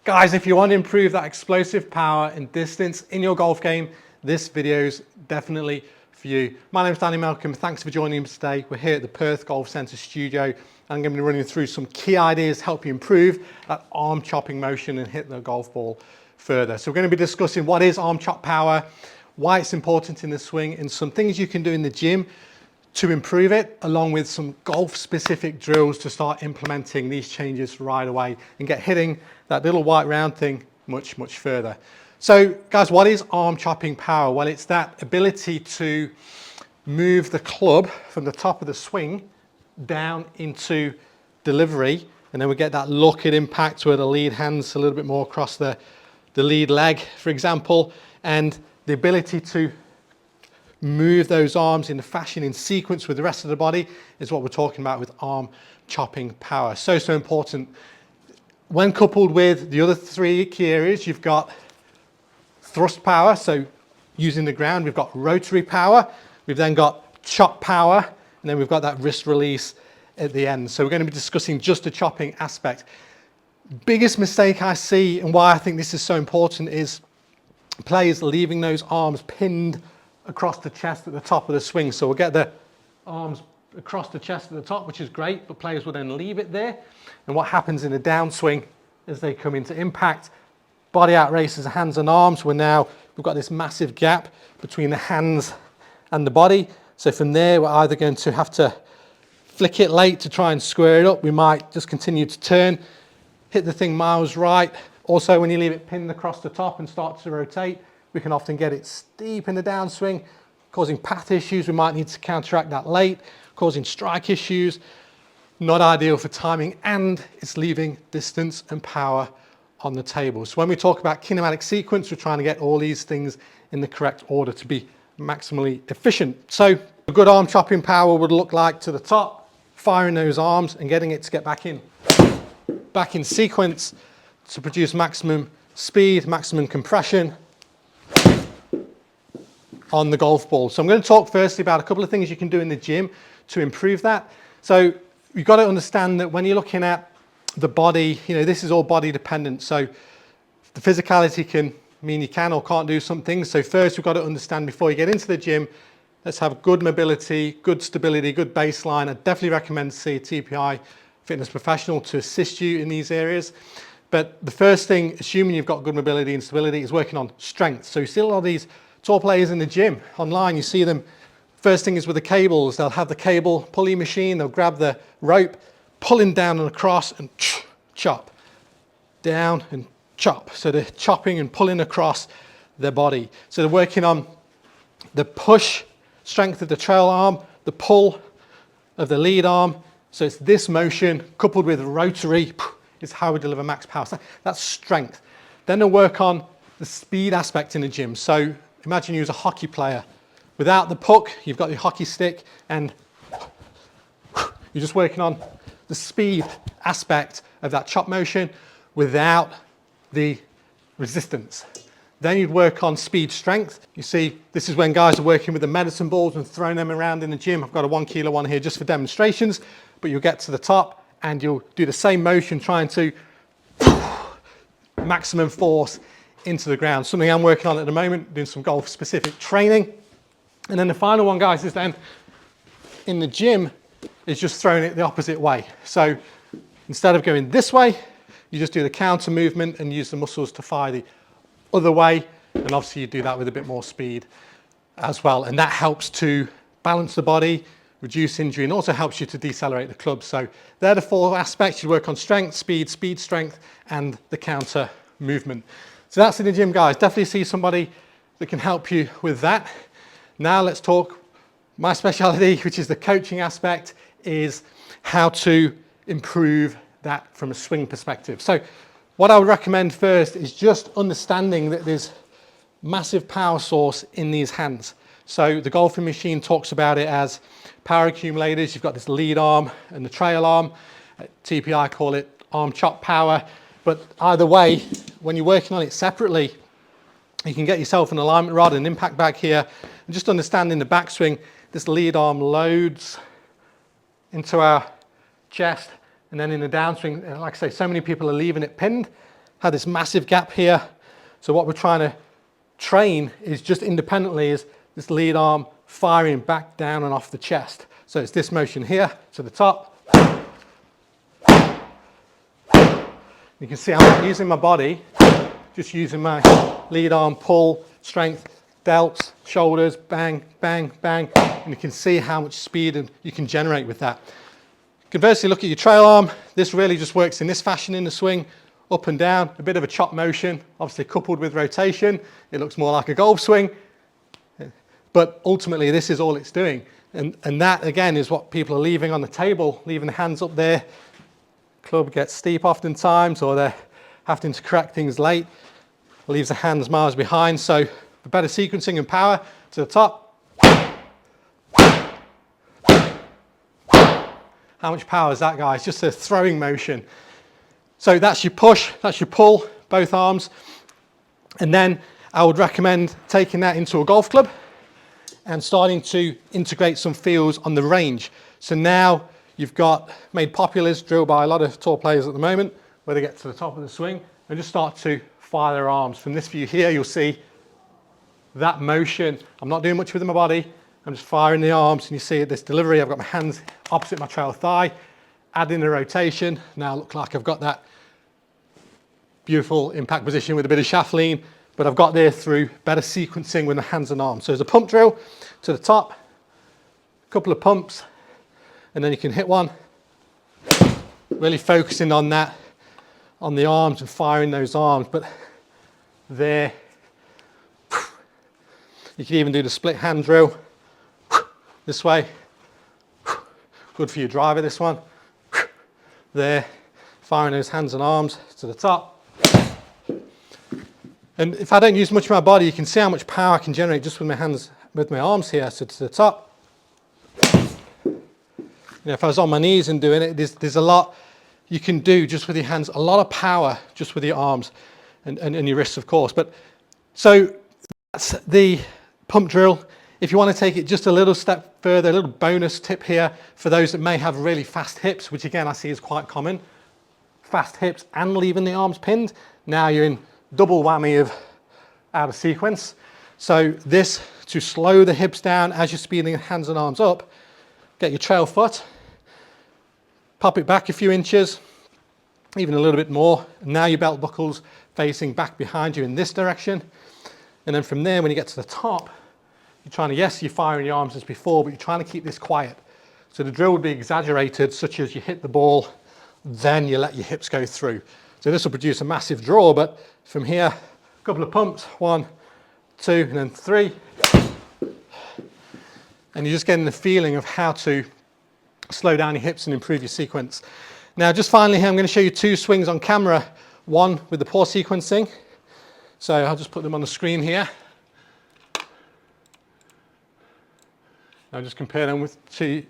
Guys, if you want to improve that explosive power and distance in your golf game, this video's definitely for you. My name's Danny Malcolm. Thanks for joining me today. We're here at the Perth Golf Centre studio. I'm going to be running through some key ideas to help you improve that arm chopping motion and hit the golf ball further. So we're going to be discussing what is arm chop power, why it's important in the swing, and some things you can do in the gym to improve it, along with some golf specific drills to start implementing these changes right away and get hitting that little white round thing much further. So guys, what is arm chopping power? Well, it's that ability to move the club from the top of the swing down into delivery, and then we get that lock at impact where the lead hand's a little bit more across the lead leg, for example, and the ability to move those arms in a fashion in sequence with the rest of the body is what we're talking about with arm chopping power. So important. When coupled with the other three key areas, you've got thrust power, so using the ground, we've got rotary power, we've then got chop power, and then we've got that wrist release at the end. So we're going to be discussing just the chopping aspect. Biggest mistake I see and why I think this is so important is players leaving those arms pinned across the chest at the top of the swing. So we'll get the arms across the chest at the top, which is great, but players will then leave it there. And what happens in a downswing as they come into impact, body out races the hands and arms. We've got this massive gap between the hands and the body. So from there, we're either going to have to flick it late to try and square it up. We might just continue to turn, hit the thing miles right. Also, when you leave it pinned across the top and start to rotate, we can often get it steep in the downswing, causing path issues. We might need to counteract that late, causing strike issues. Not ideal for timing, and it's leaving distance and power on the table. So when we talk about kinematic sequence, we're trying to get all these things in the correct order to be maximally efficient. So a good arm chopping power would look like to the top, firing those arms and getting it to get back in sequence to produce maximum speed, maximum compression on the golf ball. So I'm going to talk firstly about a couple of things you can do in the gym to improve that. So you've got to understand that when you're looking at the body, this is all body dependent. So the physicality can mean you can or can't do some things. So first we've got to understand before you get into the gym, let's have good mobility, good stability, good baseline. I definitely recommend to see a TPI fitness professional to assist you in these areas. But the first thing, assuming you've got good mobility and stability, is working on strength. So you see a lot of these tour players in the gym online, you see them, first thing is with the cables. They'll have the cable pulley machine, they'll grab the rope, pulling down and across and chop, down and chop. So they're chopping and pulling across their body. So they're working on the push strength of the trail arm, the pull of the lead arm. So it's this motion coupled with rotary is how we deliver max power. So that's strength. Then they'll work on the speed aspect in the gym. So imagine you as a hockey player. Without the puck, you've got your hockey stick and you're just working on the speed aspect of that chop motion without the resistance. Then you'd work on speed strength. You see, this is when guys are working with the medicine balls and throwing them around in the gym. I've got a 1 kilo one here just for demonstrations, but you'll get to the top and you'll do the same motion trying to maximum force into the ground. Something I'm working on at the moment, doing some golf specific training. And then the final one, guys, is then in the gym is just throwing it the opposite way. So instead of going this way, you just do the counter movement and use the muscles to fire the other way. And obviously you do that with a bit more speed as well. And that helps to balance the body, reduce injury, and also helps you to decelerate the club. So they're the four aspects. You work on strength, speed, strength, and the counter movement. So that's in the gym, guys. Definitely see somebody that can help you with that. Now let's talk my specialty, which is the coaching aspect, is how to improve that from a swing perspective. So what I would recommend first is just understanding that there's massive power source in these hands. So the golfing machine talks about it as power accumulators. You've got this lead arm and the trail arm. TPI call it arm chop power. But either way, when you're working on it separately, you can get yourself an alignment rod and impact back here. And just understanding the backswing, this lead arm loads into our chest. And then in the downswing, like I say, so many people are leaving it pinned. had this massive gap here. So what we're trying to train is just independently is this lead arm firing back down and off the chest. So it's this motion here to the top. You can see I'm not using my body, just using my lead arm pull, strength, delts, shoulders, bang, bang, bang. And you can see how much speed you can generate with that. Conversely, look at your trail arm. This really just works in this fashion in the swing, up and down, a bit of a chop motion, obviously coupled with rotation. It looks more like a golf swing, but ultimately this is all it's doing. And that again is what people are leaving on the table, leaving the hands up there. Club gets steep oftentimes, or they're having to correct things late, leaves the hands miles behind. So for better sequencing and power, to the top. How much power is that, guys? Just a throwing motion. So that's your push, that's your pull, both arms. And then I would recommend taking that into a golf club and starting to integrate some feels on the range. So now you've got made popular, drilled by a lot of tour players at the moment, where they get to the top of the swing and just start to fire their arms. From this view here, you'll see that motion. I'm not doing much with my body. I'm just firing the arms, and you see at this delivery, I've got my hands opposite my trail thigh, adding the rotation. Now look like I've got that beautiful impact position with a bit of shaft lean, but I've got there through better sequencing with my hands and arms. So there's a pump drill to the top, a couple of pumps, and then you can hit one, really focusing on that, on the arms and firing those arms. But there, you can even do the split hand drill this way. Good for your driver, this one. There, firing those hands and arms to the top. And if I don't use much of my body, you can see how much power I can generate just with my hands, with my arms here. So to the top. You know, if I was on my knees and doing it, there's a lot you can do just with your hands, a lot of power just with your arms and your wrists, of course. But so that's the pump drill. If you want to take it just a little step further, a little bonus tip here for those that may have really fast hips, which again I see is quite common, fast hips and leaving the arms pinned. Now you're in double whammy of out of sequence. So this, to slow the hips down as you're speeding the hands and arms up, get your trail foot, pop it back a few inches, even a little bit more. And now your belt buckle's facing back behind you in this direction. And then from there, when you get to the top, you're trying to, yes, you're firing your arms as before, but you're trying to keep this quiet. So the drill would be exaggerated, such as you hit the ball, then you let your hips go through. So this will produce a massive draw, but from here, a couple of pumps, 1, 2, and then 3. And you're just getting the feeling of how to slow down your hips and improve your sequence. Now, just finally here, I'm going to show you 2 swings on camera, one with the pause sequencing. So I'll just put them on the screen here. I'll just compare them to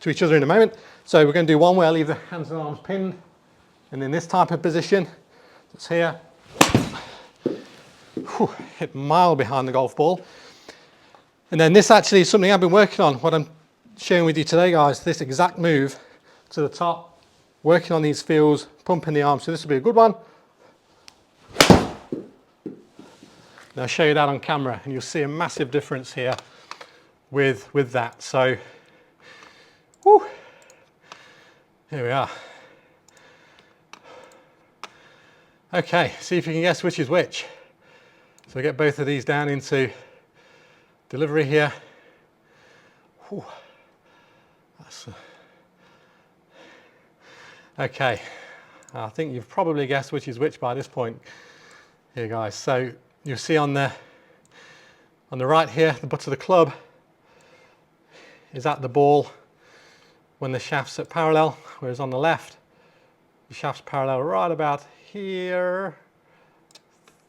each other in a moment. So we're going to do one where I leave the hands and arms pinned, and in this type of position, that's here, hit a mile behind the golf ball. And then this actually is something I've been working on. What I'm sharing with you today, guys, this exact move to the top, working on these feels, pumping the arms. So this will be a good one. And I'll show you that on camera, and you'll see a massive difference here with that. So, whew, here we are. Okay, see if you can guess which is which. So we get both of these down into delivery here. Whew. Okay, I think you've probably guessed which is which by this point here, guys. So you'll see on the right here, the butt of the club is at the ball when the shaft's at parallel, whereas on the left, the shaft's parallel right about here.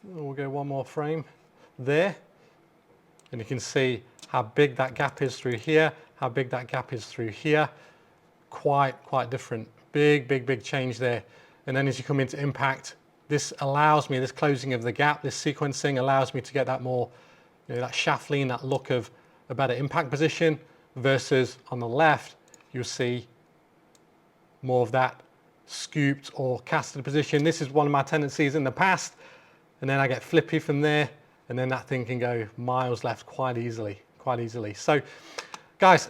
We'll go one more frame there, and you can see how big that gap is through here, how big that gap is through here. Quite different. Big change there. And then as you come into impact, this allows me, this closing of the gap, this sequencing allows me to get that more, you know, that shaft lean, that look of a better impact position, versus on the left, you'll see more of that scooped or casted position. This is one of my tendencies in the past, and then I get flippy from there, and then that thing can go miles left quite easily, So guys,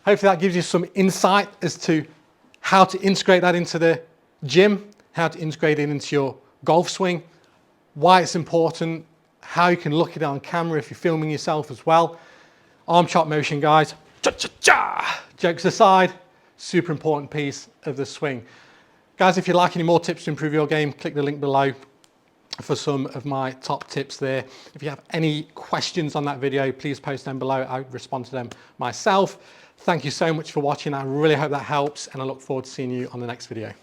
hopefully that gives you some insight as to how to integrate that into the gym, how to integrate it into your golf swing, why it's important, how you can look at it on camera if you're filming yourself as well. Arm chop motion, guys. Cha-cha-cha! Jokes aside, super important piece of the swing. Guys, if you'd like any more tips to improve your game, click the link below for some of my top tips there. If you have any questions on that video, please post them below. I respond to them myself. Thank you so much for watching. I really hope that helps, and I look forward to seeing you on the next video.